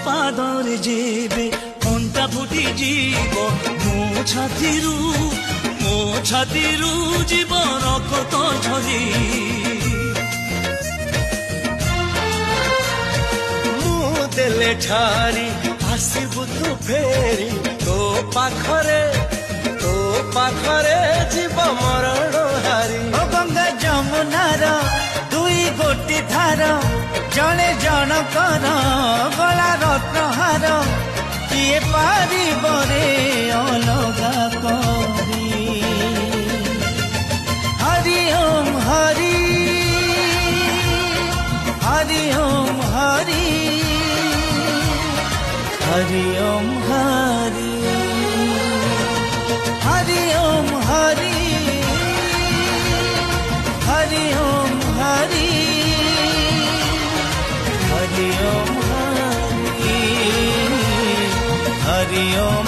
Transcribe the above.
ପାଦରେ ଯେବେ ଅଣ୍ଟା ଫୁଟି ଯିବ ମୋ ଛାତିରୁ ଯିବ ରକ୍ତ ଝରି ମୁଁ ଦେଲେ ଠାରି ଆସିବୁ ତୁ ଫେରି ତୋ ପାଖରେ ଯିବ ମରଣ ହାରି ଓ ଗଙ୍ଗା ଯମୁନାର ଦୁଇ ଗୋଟି ଧାର ଜଣେ ଜଣକର ଗଳା ରତ୍ନହାର କିଏ ପାରିବ ରେ ଅଲଗା କରି ହରି ଓಂ ହରି ହରି ଓಂ ହରି হরি ওম হরি হরি ওম হরি হরি ওম হরি হরি ওম হরি হরি ওম